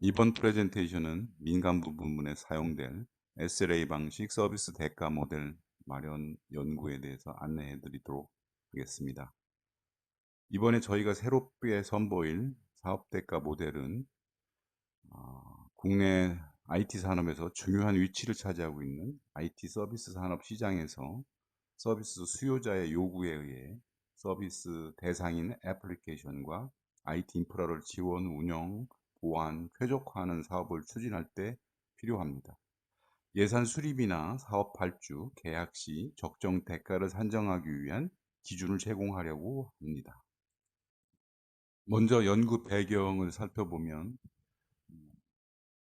이번 프레젠테이션은 민간부 부문에 사용될 SLA 방식 서비스 대가 모델 마련 연구에 대해서 안내해 드리도록 하겠습니다. 이번에 저희가 새롭게 선보일 사업 대가 모델은 국내 IT 산업에서 중요한 위치를 차지하고 있는 IT 서비스 산업 시장에서 서비스 수요자의 요구에 의해 서비스 대상인 애플리케이션과 IT 인프라를 지원, 운영, 보안, 쾌적화하는 사업을 추진할 때 필요합니다. 예산 수립이나 사업 발주, 계약 시 적정 대가를 산정하기 위한 기준을 제공하려고 합니다. 먼저 연구 배경을 살펴보면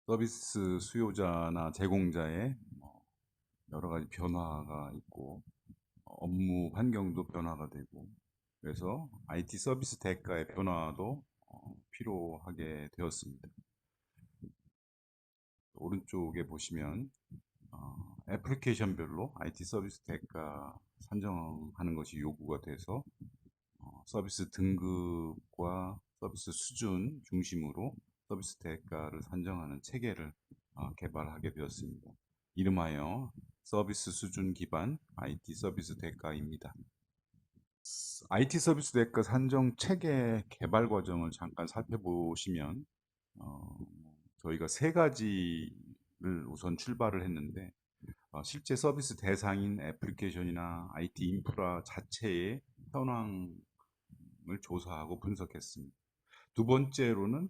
서비스 수요자나 제공자의 여러 가지 변화가 있고 업무 환경도 변화가 되고 그래서 IT 서비스 대가의 변화도 필요하게 되었습니다. 오른쪽에 보시면 애플리케이션별로 IT 서비스 대가 산정하는 것이 요구가 돼서 서비스 등급과 서비스 수준 중심으로 서비스 대가를 산정하는 체계를 개발하게 되었습니다. 이름하여 서비스 수준 기반 IT 서비스 대가입니다. IT 서비스 대가 산정 체계 개발 과정을 잠깐 살펴보시면 저희가 세 가지를 우선 출발을 했는데 실제 서비스 대상인 애플리케이션이나 IT 인프라 자체의 현황을 조사하고 분석했습니다. 두 번째로는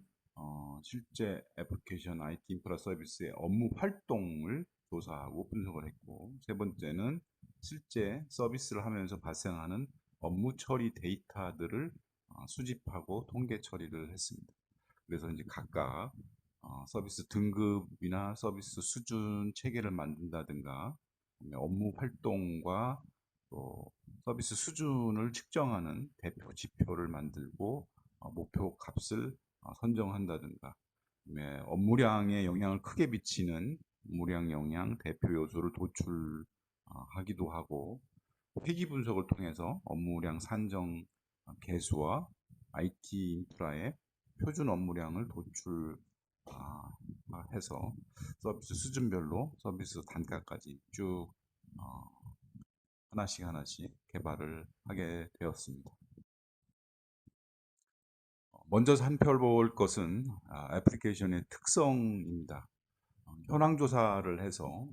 실제 애플리케이션 IT 인프라 서비스의 업무 활동을 조사하고 분석을 했고, 세 번째는 실제 서비스를 하면서 발생하는 업무 처리 데이터들을 수집하고 통계 처리를 했습니다. 그래서 이제 각각 서비스 등급이나 서비스 수준 체계를 만든다든가 업무 활동과 또 서비스 수준을 측정하는 대표 지표를 만들고 목표 값을 선정한다든가 업무량에 영향을 크게 미치는 업무량 영향 대표 요소를 도출하기도 하고 회기 분석을 통해서 업무량 산정 개수와 IT 인프라의 표준 업무량을 도출해서 서비스 수준별로 서비스 단가까지 쭉 하나씩 하나씩 개발을 하게 되었습니다. 먼저 살펴볼 것은 애플리케이션의 특성입니다. 현황 조사를 해서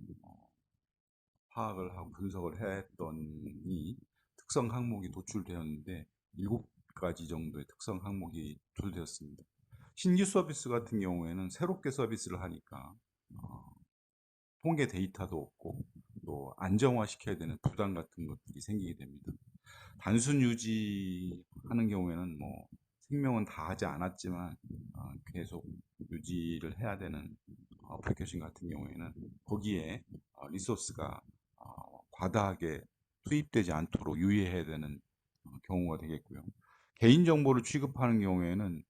파악을 하고 분석을 했더니 특성 항목이 도출되었는데 7가지 정도의 특성 항목이 도출되었습니다. 신규 서비스 같은 경우에는 새롭게 서비스를 하니까 통계 데이터도 없고 또 안정화시켜야 되는 부담 같은 것들이 생기게 됩니다. 단순 유지하는 경우에는 뭐 생명은 다하지 않았지만 계속 유지를 해야 되는 애플리케이션 같은 경우에는 거기에 리소스가 과다하게 투입되지 않도록 유의해야 되는 경우가 되겠고요. 개인정보를 취급하는 경우에는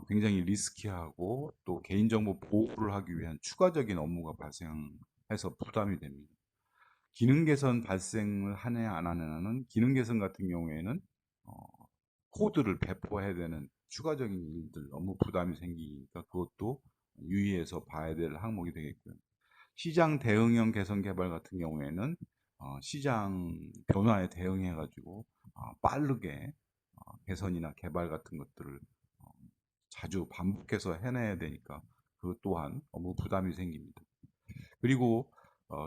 굉장히 리스키하고 또 개인정보 보호를 하기 위한 추가적인 업무가 발생해서 부담이 됩니다. 기능 개선 발생을 하냐 안 하냐는 기능 개선 같은 경우에는 어, 코드를 배포해야 되는 추가적인 일들, 업무 부담이 생기니까 그것도 유의해서 봐야 될 항목이 되겠고요. 시장 대응형 개선 개발 같은 경우에는 시장 변화에 대응해 가지고 빠르게 개선이나 개발 같은 것들을 어, 자주 반복해서 해내야 되니까 그것 또한 업무 부담이 생깁니다. 그리고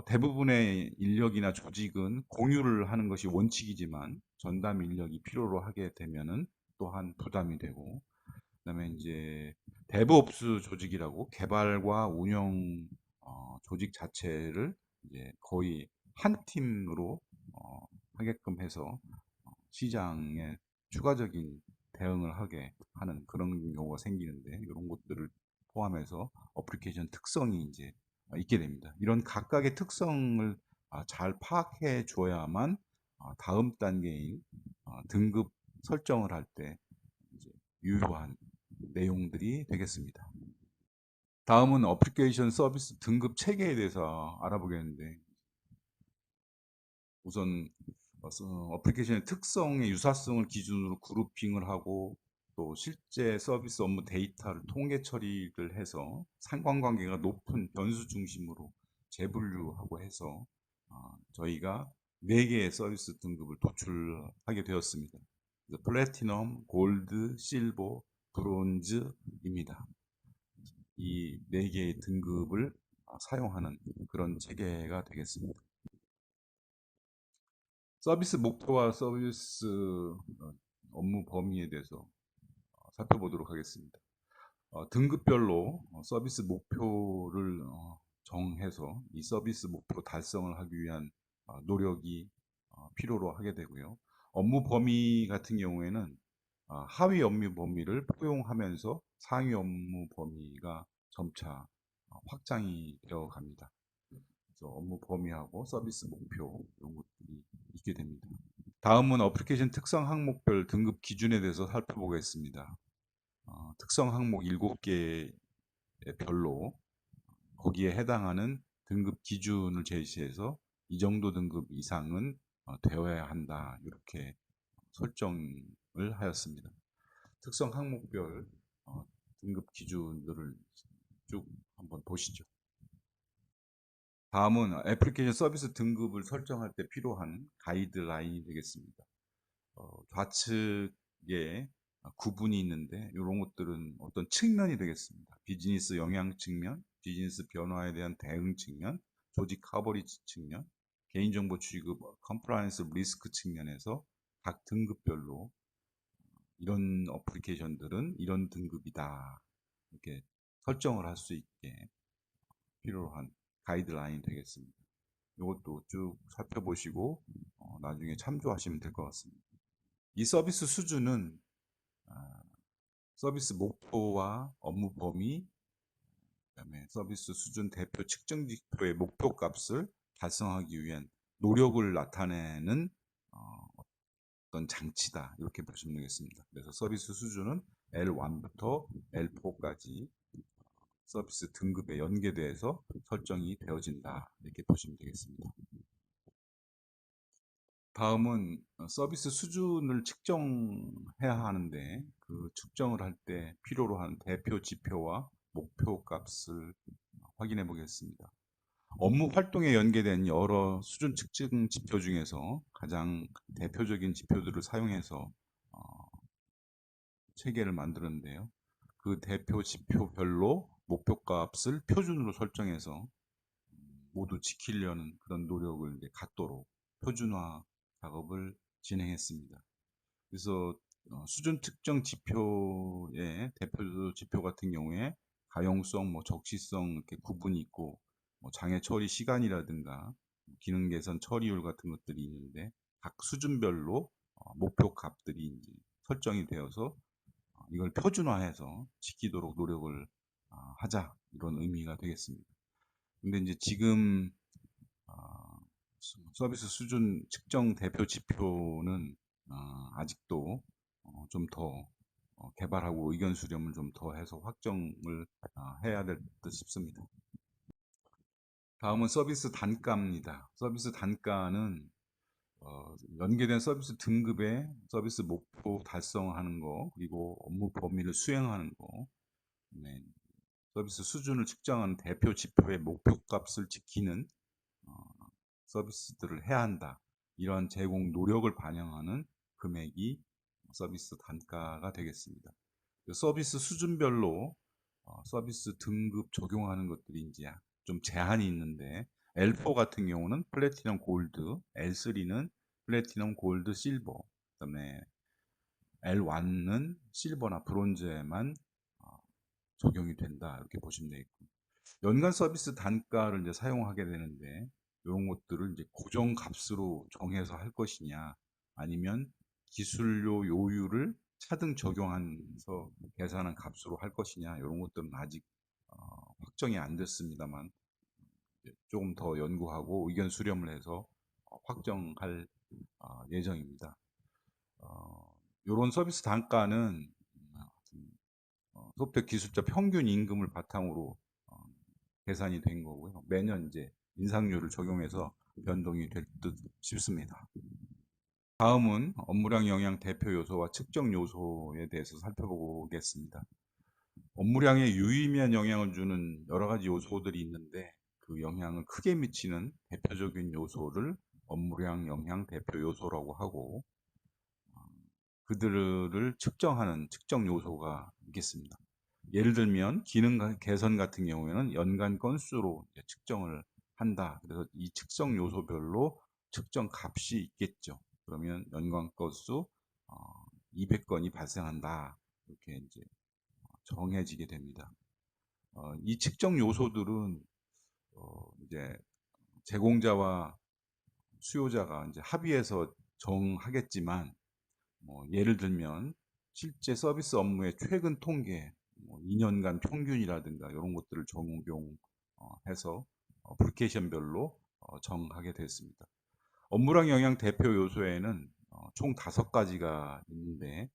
대부분의 인력이나 조직은 공유를 하는 것이 원칙이지만 전담 인력이 필요로 하게 되면은 또한 부담이 되고 그다음에 이제 데브옵스 조직이라고 개발과 운영 조직 자체를 이제 거의 한 팀으로 어, 하게끔 해서 시장에 추가적인 대응을 하게 하는 그런 경우가 생기는데 이런 것들을 포함해서 어플리케이션 특성이 이제 있게 됩니다. 이런 각각의 특성을 잘 파악해 줘야만 다음 단계인 등급 설정을 할 때 유효한 내용들이 되겠습니다. 다음은 어플리케이션 서비스 등급 체계에 대해서 알아보겠는데 우선 어플리케이션의 특성의 유사성을 기준으로 그룹핑을 하고 또 실제 서비스 업무 데이터를 통계 처리를 해서 상관관계가 높은 변수 중심으로 재분류하고 해서 저희가 4개의 서비스 등급을 도출하게 되었습니다. 그래서 플래티넘, 골드, 실버, 브론즈입니다. 이 4개의 등급을 사용하는 그런 체계가 되겠습니다. 서비스 목표와 서비스 업무 범위에 대해서 살펴보도록 하겠습니다. 등급별로 서비스 목표를 정해서 이 서비스 목표 달성을 하기 위한 노력이 필요로 하게 되고요. 업무 범위 같은 경우에는 하위 업무 범위를 포용하면서 상위 업무 범위가 점차 확장이 되어 갑니다. 그래서 업무 범위하고 서비스 목표 이런 것들이 있게 됩니다. 다음은 어플리케이션 특성 항목별 등급 기준에 대해서 살펴보겠습니다. 특성 항목 7개 별로 거기에 해당하는 등급 기준을 제시해서 이 정도 등급 이상은 되어야 한다 이렇게 설정을 하였습니다. 특성 항목별 등급 기준들을 쭉 한번 보시죠. 다음은 애플리케이션 서비스 등급을 설정할 때 필요한 가이드라인이 되겠습니다. 좌측에 구분이 있는데 이런 것들은 어떤 측면이 되겠습니다. 비즈니스 영향 측면, 비즈니스 변화에 대한 대응 측면, 조직 커버리지 측면, 개인정보 취급, 컴플라이언스 리스크 측면에서 각 등급별로 이런 어플리케이션들은 이런 등급이다 이렇게 설정을 할 수 있게 필요한 가이드라인이 되겠습니다. 이것도 쭉 살펴보시고 나중에 참조하시면 될 것 같습니다. 이 서비스 수준은 서비스 목표와 업무 범위, 그다음에 서비스 수준 대표 측정 지표의 목표 값을 달성하기 위한 노력을 나타내는 어떤 장치다 이렇게 보시면 되겠습니다. 그래서 서비스 수준은 L1부터 L4까지 서비스 등급에 연계돼서 설정이 되어진다 이렇게 보시면 되겠습니다. 다음은 서비스 수준을 측정해야 하는데 그 측정을 할 때 필요로 하는 대표 지표와 목표 값을 확인해 보겠습니다. 업무 활동에 연계된 여러 수준 측정 지표 중에서 가장 대표적인 지표들을 사용해서 체계를 만들었는데요. 그 대표 지표별로 목표 값을 표준으로 설정해서 모두 지키려는 그런 노력을 이제 갖도록 표준화 작업을 진행했습니다. 그래서 수준 측정 지표의 대표 지표 같은 경우에 가용성, 적시성 이렇게 구분이 있고 장애 처리 시간이라든가 기능 개선 처리율 같은 것들이 있는데 각 수준별로 목표 값들이 이제 설정이 되어서 이걸 표준화해서 지키도록 노력을 하자 이런 의미가 되겠습니다. 근데 이제 지금 서비스 수준 측정 대표 지표는 아직도 좀 더 개발하고 의견 수렴을 좀 더 해서 확정을 해야 될 듯 싶습니다. 다음은 서비스 단가입니다. 서비스 단가는 연계된 서비스 등급의 서비스 목표 달성하는 거 그리고 업무 범위를 수행하는 거 네, 서비스 수준을 측정하는 대표 지표의 목표 값을 지키는 서비스들을 해야 한다. 이러한 제공 노력을 반영하는 금액이 서비스 단가가 되겠습니다. 서비스 수준별로 서비스 등급 적용하는 것들이 이제 좀 제한이 있는데 L4 같은 경우는 플래티넘 골드, L3는 플래티넘 골드 실버, 그다음에 L1은 실버나 브론즈에만 적용이 된다 이렇게 보시면 되겠고 연간 서비스 단가를 이제 사용하게 되는데 이런 것들을 이제 고정 값으로 정해서 할 것이냐 아니면 기술료 요율을 차등 적용하면서 계산한 값으로 할 것이냐 이런 것들은 아직 확정이 안 됐습니다만 조금 더 연구하고 의견 수렴을 해서 확정할 예정입니다. 이런 서비스 단가는 소프트웨어 기술자 평균 임금을 바탕으로 계산이 된 거고요. 매년 이제 인상률을 적용해서 변동이 될 듯 싶습니다. 다음은 업무량 영향 대표 요소와 측정 요소에 대해서 살펴보겠습니다. 업무량에 유의미한 영향을 주는 여러 가지 요소들이 있는데 그 영향을 크게 미치는 대표적인 요소를 업무량 영향 대표 요소라고 하고 그들을 측정하는 측정 요소가 있겠습니다. 예를 들면 기능 개선 같은 경우에는 연간 건수로 측정을 한다. 그래서 이 측정 요소별로 측정 값이 있겠죠. 그러면 연간 건수 200건이 발생한다. 이렇게 이제 정해지게 됩니다. 이 측정 요소들은 이제 제공자와 수요자가 이제 합의해서 정하겠지만 예를 들면 실제 서비스 업무의 최근 통계, 2년간 평균이라든가 이런 것들을 적용해서 어플리케이션별로 정하게 됐습니다. 업무량 영향 대표 요소에는 총 5가지가 있는데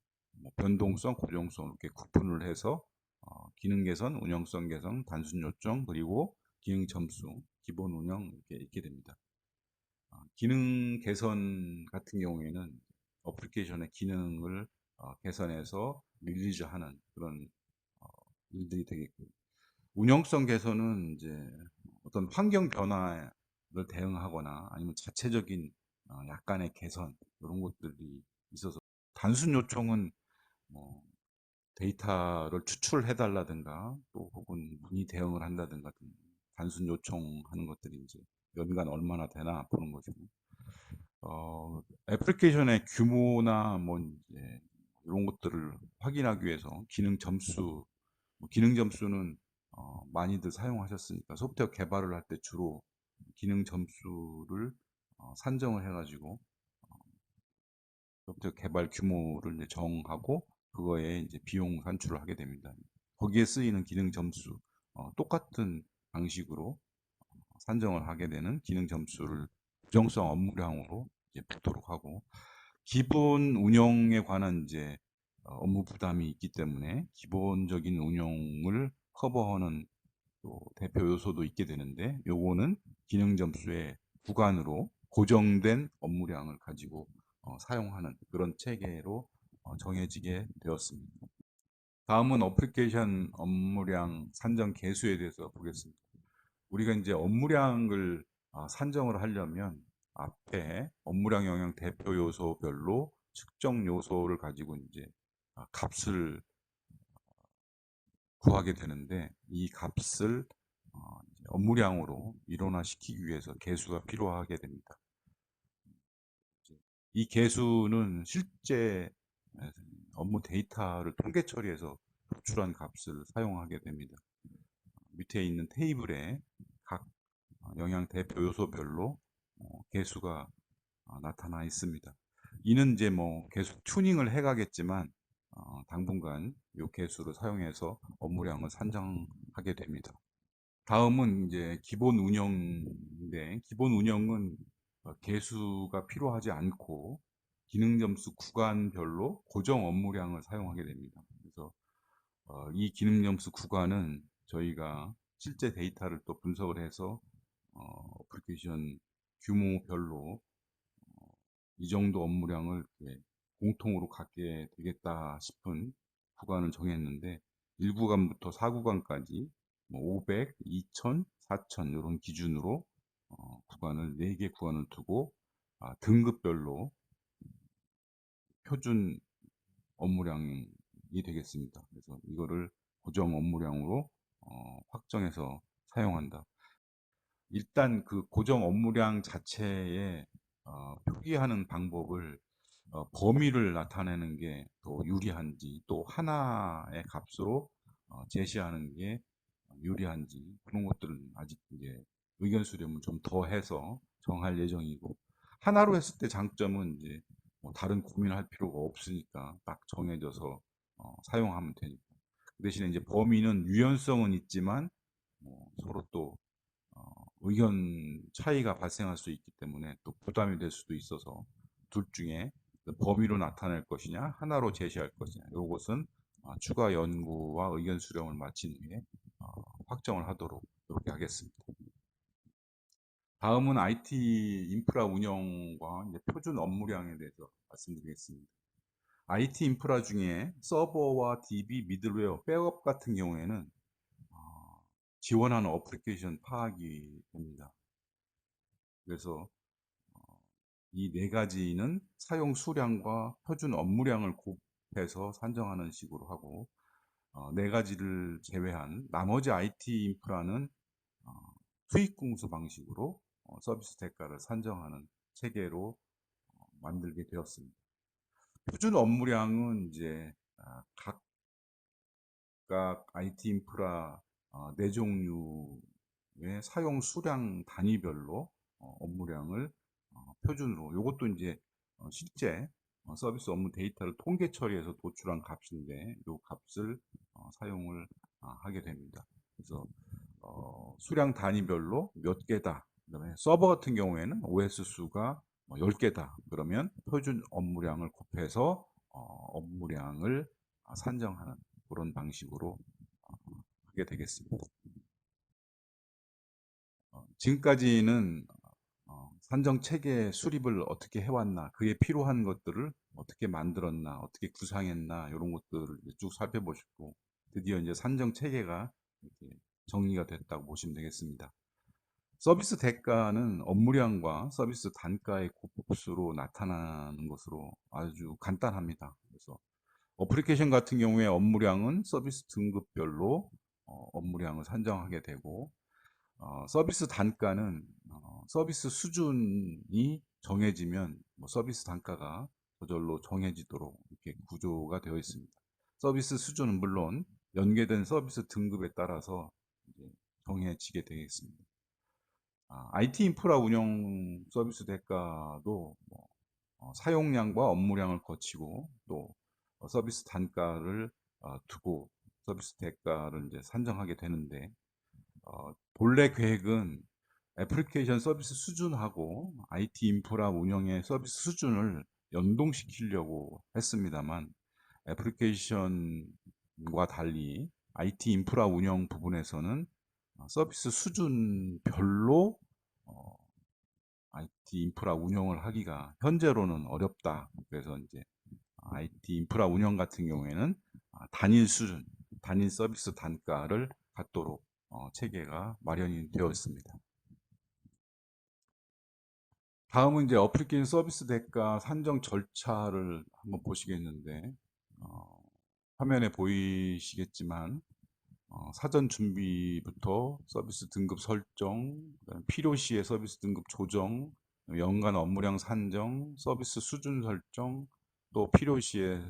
변동성, 고정성 이렇게 구분을 해서 기능 개선, 운영성 개선, 단순 요청 그리고 기능 점수, 기본 운영 이렇게 있게 됩니다. 기능 개선 같은 경우에는 어플리케이션의 기능을 개선해서 릴리즈하는 그런 일들이 되겠고요. 운영성 개선은 이제 어떤 환경 변화를 대응하거나 아니면 자체적인 약간의 개선 이런 것들이 있어서 단순 요청은 뭐 데이터를 추출해 달라든가 또 혹은 문의 대응을 한다든가 단순 요청하는 것들이 이제 연간 얼마나 되나 보는 거죠. 애플리케이션의 규모나 뭐 이제 이런 것들을 확인하기 위해서 기능 점수, 기능 점수는 많이들 사용하셨으니까 소프트웨어 개발을 할 때 주로 기능 점수를 산정을 해가지고 소프트웨어 개발 규모를 이제 정하고 그거에 이제 비용 산출을 하게 됩니다. 거기에 쓰이는 기능 점수 똑같은 방식으로 산정을 하게 되는 기능 점수를 부정성 업무량으로 이제 붙도록 하고 기본 운영에 관한 이제 업무 부담이 있기 때문에 기본적인 운영을 커버하는 또 대표 요소도 있게 되는데 요거는 기능 점수의 구간으로 고정된 업무량을 가지고 사용하는 그런 체계로 정해지게 되었습니다. 다음은 어플리케이션 업무량 산정 계수에 대해서 보겠습니다. 우리가 이제 업무량을 산정을 하려면 앞에 업무량 영향 대표 요소별로 측정 요소를 가지고 이제 값을 구하게 되는데 이 값을 이제 업무량으로 일원화시키기 위해서 계수가 필요하게 됩니다. 이 계수는 실제 업무 데이터를 통계 처리해서 도출한 값을 사용하게 됩니다. 밑에 있는 테이블에 각 영향 대표 요소별로 계수가 나타나 있습니다. 이는 이제 뭐 계속 튜닝을 해가겠지만 당분간 이 계수를 사용해서 업무량을 산정하게 됩니다. 다음은 이제 기본 운영인데 기본 운영은 계수가 필요하지 않고 기능 점수 구간별로 고정 업무량을 사용하게 됩니다. 그래서 이 기능 점수 구간은 저희가 실제 데이터를 또 분석을 해서 어플리케이션 규모별로 이 정도 업무량을 공통으로 갖게 되겠다 싶은 구간을 정했는데 1구간부터 4구간까지 500, 2000, 4000 이런 기준으로 구간을 4개 구간을 두고 등급별로 표준 업무량이 되겠습니다. 그래서 이거를 고정 업무량으로 확정해서 사용한다. 일단 그 고정 업무량 자체에 표기하는 방법을 범위를 나타내는 게 더 유리한지 또 하나의 값으로 제시하는 게 유리한지 그런 것들은 아직 이제 의견 수렴을 좀 더 해서 정할 예정이고 하나로 했을 때 장점은 이제 뭐 다른 고민할 필요가 없으니까 딱 정해져서 사용하면 되니까 그 대신에 이제 범위는 유연성은 있지만 서로 또 의견 차이가 발생할 수 있기 때문에 또 부담이 될 수도 있어서 둘 중에 범위로 나타낼 것이냐 하나로 제시할 것이냐 이것은 추가 연구와 의견 수렴을 마친 후에 확정을 하도록 이렇게 하겠습니다. 다음은 IT 인프라 운영과 이제 표준 업무량에 대해서 말씀드리겠습니다. IT 인프라 중에 서버와 DB, 미들웨어, 백업 같은 경우에는 지원하는 어플리케이션 파악이 됩니다. 그래서 이 네 가지는 사용 수량과 표준 업무량을 곱해서 산정하는 식으로 하고, 네 가지를 제외한 나머지 IT 인프라는 수익 공수 방식으로 서비스 대가를 산정하는 체계로 만들게 되었습니다. 표준 업무량은 이제 각각 IT 인프라 네 종류의 사용 수량 단위별로 업무량을 표준으로, 이것도 이제 실제 서비스 업무 데이터를 통계 처리해서 도출한 값인데, 이 값을 사용을 하게 됩니다. 그래서 수량 단위별로 몇 개다. 그다음에 서버 같은 경우에는 OS 수가 10개다. 그러면 표준 업무량을 곱해서 업무량을 산정하는 그런 방식으로 하게 되겠습니다. 지금까지는 산정 체계 수립을 어떻게 해왔나, 그에 필요한 것들을 어떻게 만들었나, 어떻게 구상했나, 이런 것들을 쭉 살펴보셨고, 드디어 이제 산정 체계가 이렇게 정리가 됐다고 보시면 되겠습니다. 서비스 대가는 업무량과 서비스 단가의 곱수로 나타나는 것으로 아주 간단합니다. 그래서 어플리케이션 같은 경우에 업무량은 서비스 등급별로 업무량을 산정하게 되고, 서비스 단가는 서비스 수준이 정해지면 서비스 단가가 저절로 정해지도록 이렇게 구조가 되어 있습니다. 서비스 수준은 물론 연계된 서비스 등급에 따라서 이제 정해지게 되겠습니다. IT 인프라 운영 서비스 대가도 사용량과 업무량을 거치고 또 서비스 단가를 두고 서비스 대가를 이제 산정하게 되는데, 본래 계획은 애플리케이션 서비스 수준하고 IT 인프라 운영의 서비스 수준을 연동시키려고 했습니다만, 애플리케이션과 달리 IT 인프라 운영 부분에서는 서비스 수준별로 IT 인프라 운영을 하기가 현재로는 어렵다. 그래서 이제 IT 인프라 운영 같은 경우에는 단일 수준, 단일 서비스 단가를 갖도록 체계가 마련이 되어 있습니다. 다음은 이제 어플리케이션 서비스 대가 산정 절차를 한번 보시겠는데, 화면에 보이시겠지만 사전 준비부터 서비스 등급 설정, 필요시에 서비스 등급 조정, 연간 업무량 산정, 서비스 수준 설정, 또 필요시에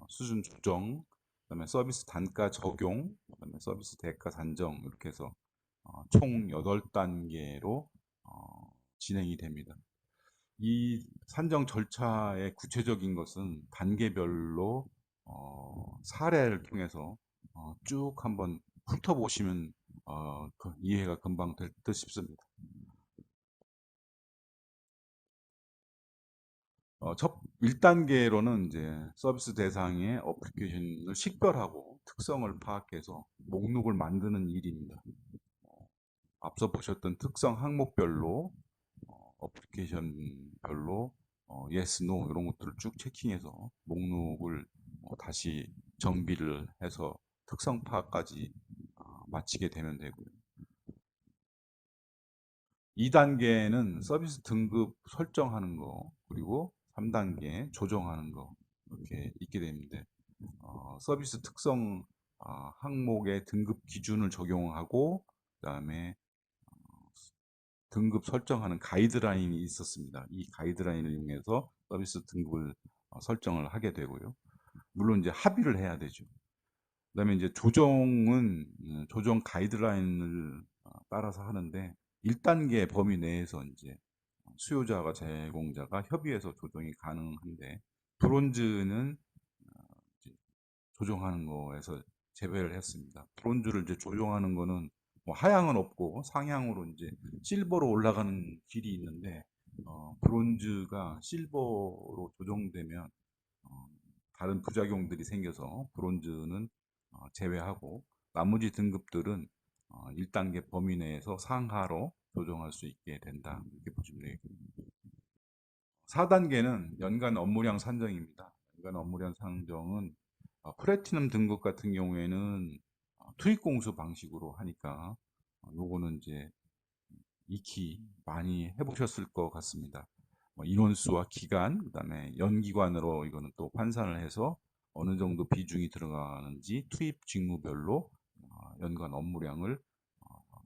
수준 조정, 그다음에 서비스 단가 적용, 그다음에 서비스 대가 산정, 이렇게 해서 총 8단계로 진행이 됩니다. 이 산정 절차의 구체적인 것은 단계별로 사례를 통해서 쭉 한번 훑어보시면 이해가 금방 될 듯 싶습니다. 첫 1단계로는 이제 서비스 대상의 어플리케이션을 식별하고 특성을 파악해서 목록을 만드는 일입니다. 앞서 보셨던 특성 항목별로 어플리케이션별로 yes, no 이런 것들을 쭉 체킹해서 목록을 다시 정비를 해서 특성 파악까지 마치게 되면 되고요. 2단계는 서비스 등급 설정하는 거, 그리고 3단계 조정하는 거, 이렇게 있게 됩니다. 서비스 특성 항목의 등급 기준을 적용하고, 그다음에 등급 설정하는 가이드라인이 있었습니다. 이 가이드라인을 이용해서 서비스 등급을 설정을 하게 되고요. 물론 이제 합의를 해야 되죠. 그다음에 이제 조정은 조정 가이드라인을 따라서 하는데, 1단계 범위 내에서 이제 수요자가 제공자가 협의해서 조정이 가능한데, 브론즈는 이제 조정하는 거에서 제외를 했습니다. 브론즈를 이제 조정하는 거는 뭐 하향은 없고 상향으로 이제 실버로 올라가는 길이 있는데, 브론즈가 실버로 조정되면 다른 부작용들이 생겨서 브론즈는 제외하고, 나머지 등급들은 1단계 범위 내에서 상하로 조정할 수 있게 된다. 이렇게 보시면 되겠습니다. 4단계는 연간 업무량 산정입니다. 연간 업무량 산정은 플래티넘 등급 같은 경우에는 투입 공수 방식으로 하니까 요거는 이제 익히 많이 해보셨을 것 같습니다. 인원수와 기간, 그다음에 연기관으로 이거는 또 환산을 해서 어느 정도 비중이 들어가는지 투입 직무별로 연간 업무량을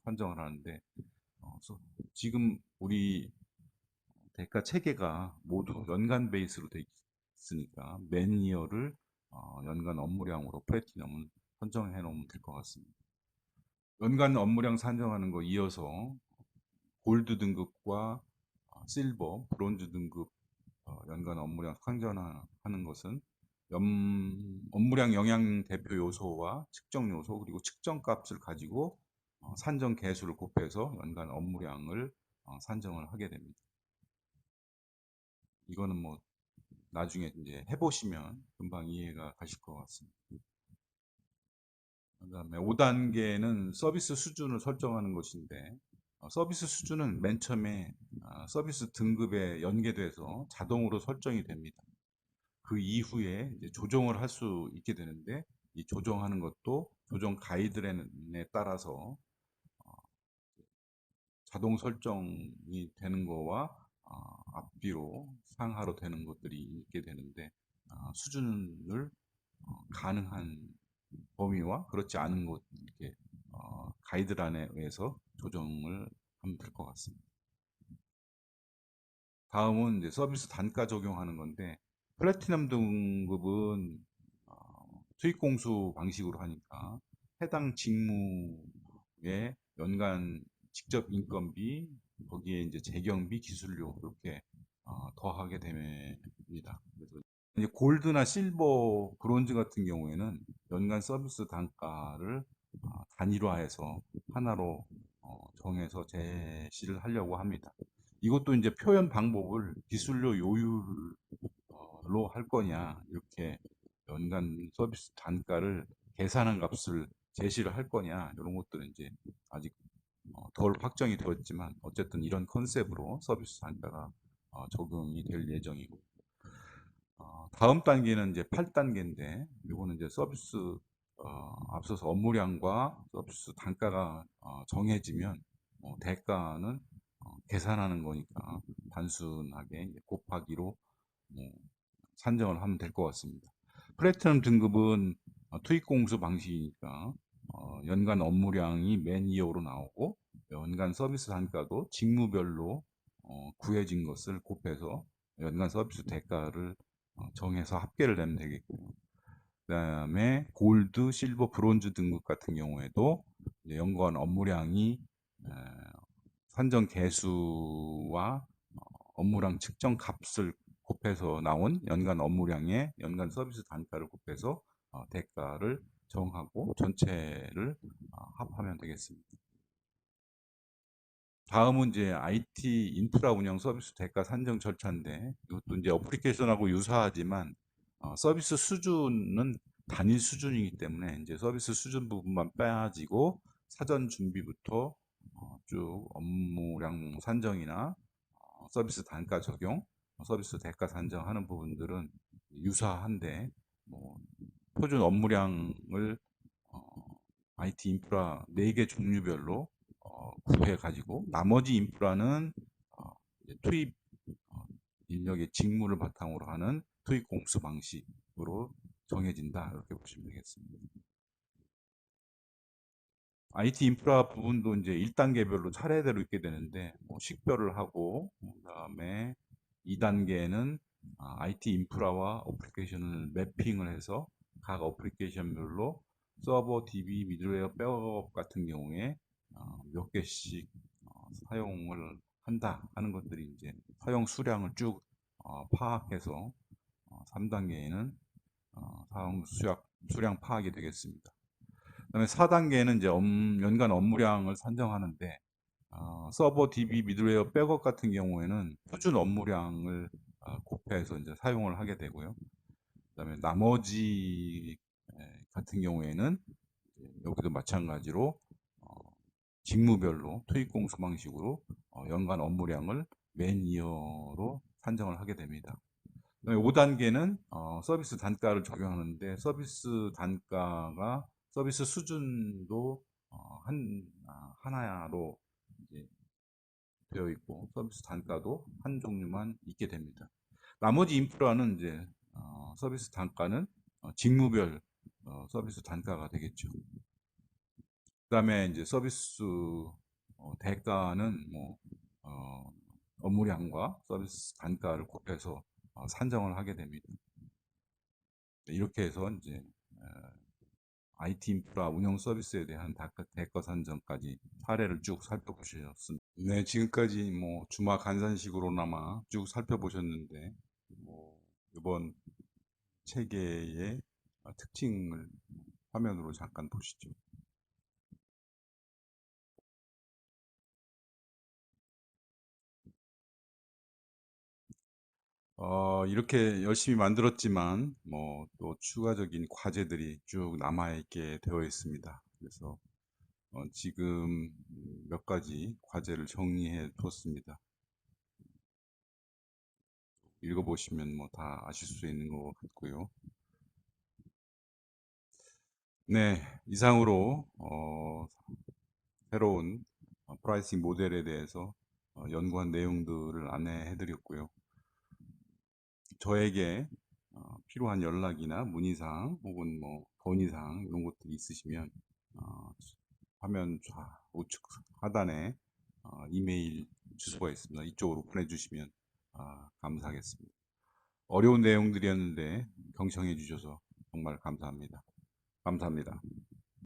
산정을 하는데 그래서 지금 우리 대가 체계가 모두 연간 베이스로 되어 있으니까 매니어를 연간 업무량으로 플래티넘은 선정해 놓으면 될 것 같습니다. 연간 업무량 산정하는 거 이어서 골드 등급과 실버, 브론즈 등급 연간 업무량 상전하는 것은 업무량 영향 대표 요소와 측정 요소 그리고 측정 값을 가지고 산정 개수를 곱해서 연간 업무량을 산정을 하게 됩니다. 이거는 뭐 나중에 이제 해보시면 금방 이해가 가실 것 같습니다. 그다음에 5단계는 서비스 수준을 설정하는 것인데 서비스 수준은 맨 처음에 서비스 등급에 연계돼서 자동으로 설정이 됩니다. 그 이후에 이제 조정을 할 수 있게 되는데 이 조정하는 것도 조정 가이드라인에 따라서 자동 설정이 되는 거와 앞뒤로 상하로 되는 것들이 있게 되는데 수준을 가능한 범위와 그렇지 않은 것 이렇게 가이드라인에 의해서 조정을 하면 될 것 같습니다. 다음은 이제 서비스 단가 적용하는 건데 플래티넘 등급은 투입 공수 방식으로 하니까 해당 직무에 연간 직접 인건비 거기에 이제 재경비 기술료 이렇게 더하게 됩니다. 그래서 이제 골드나 실버, 브론즈 같은 경우에는 연간 서비스 단가를 단일화해서 하나로 정해서 제시를 하려고 합니다. 이것도 이제 표현 방법을 기술료 요율로 할 거냐, 이렇게 연간 서비스 단가를 계산한 값을 제시를 할 거냐, 이런 것들은 이제 아직 덜 확정이 되었지만 어쨌든 이런 컨셉으로 서비스 단가가 적용이 될 예정이고 다음 단계는 이제 8단계인데 이거는 이제 서비스 앞서서 업무량과 서비스 단가가 정해지면 대가는 계산하는 거니까 단순하게 이제 곱하기로 산정을 하면 될 것 같습니다. 플래티넘 등급은 투입 공수 방식이니까 연간 업무량이 맨 이어로 나오고 연간 서비스 단가도 직무별로 구해진 것을 곱해서 연간 서비스 대가를 정해서 합계를 내면 되겠고요. 그다음에 골드, 실버, 브론즈 등급 같은 경우에도 연간 업무량이 산정 개수와 업무량 측정 값을 곱해서 나온 연간 업무량의 연간 서비스 단가를 곱해서 대가를 정하고 전체를 합하면 되겠습니다. 다음은 이제 IT 인프라 운영 서비스 대가 산정 절차인데 이것도 이제 어플리케이션하고 유사하지만 서비스 수준은 단일 수준이기 때문에 이제 서비스 수준 부분만 빼가지고 사전 준비부터 쭉 업무량 산정이나 서비스 단가 적용, 서비스 대가 산정하는 부분들은 유사한데 뭐 표준 업무량을 IT 인프라 4개 종류별로 구해 가지고 나머지 인프라는 투입 인력의 직무를 바탕으로 하는 투입 공수 방식으로 정해진다 이렇게 보시면 되겠습니다. IT 인프라 부분도 이제 1단계별로 차례대로 있게 되는데 식별을 하고 그다음에 2단계는 IT 인프라와 어플리케이션을 매핑을 해서 각 어플리케이션별로 서버, DB, 미들웨어, 백업 같은 경우에 몇 개씩 사용을 한다 하는 것들이 이제 사용 수량을 쭉 파악해서 3단계에는 사용 수량 파악이 되겠습니다. 그다음에 4단계는 이제 연간 업무량을 산정하는데 서버, DB, 미들웨어, 백업 같은 경우에는 표준 업무량을 곱해서 이제 사용을 하게 되고요. 그다음에 나머지 같은 경우에는 여기도 마찬가지로 직무별로 투입공수 방식으로 연간 업무량을 매니어로 산정을 하게 됩니다. 5단계는 서비스 단가를 적용하는데 서비스 단가가 서비스 수준도 하나로 이제 되어 있고 서비스 단가도 한 종류만 있게 됩니다. 나머지 인프라는 이제 서비스 단가는 직무별 서비스 단가가 되겠죠. 그다음에 이제 서비스 대가는 뭐 업무량과 서비스 단가를 곱해서 산정을 하게 됩니다. 이렇게 해서 이제 IT 인프라 운영 서비스에 대한 대가 산정까지 사례를 쭉 살펴보셨습니다. 네, 지금까지 뭐 주마 간산식으로나마 쭉 살펴보셨는데 이번 체계의 특징을 화면으로 잠깐 보시죠. 이렇게 열심히 만들었지만 뭐 또 추가적인 과제들이 쭉 남아 있게 되어 있습니다. 그래서 지금 몇 가지 과제를 정리해 뒀습니다. 읽어보시면 뭐 다 아실 수 있는 것 같고요. 네, 이상으로 새로운 프라이싱 모델에 대해서 연구한 내용들을 안내해 드렸고요. 저에게 필요한 연락이나 문의사항 혹은 뭐 건의사항 이런 것들이 있으시면 화면 우측 하단에 이메일 주소가 있습니다. 이쪽으로 보내주시면 감사하겠습니다. 어려운 내용들이었는데 경청해 주셔서 정말 감사합니다. 감사합니다.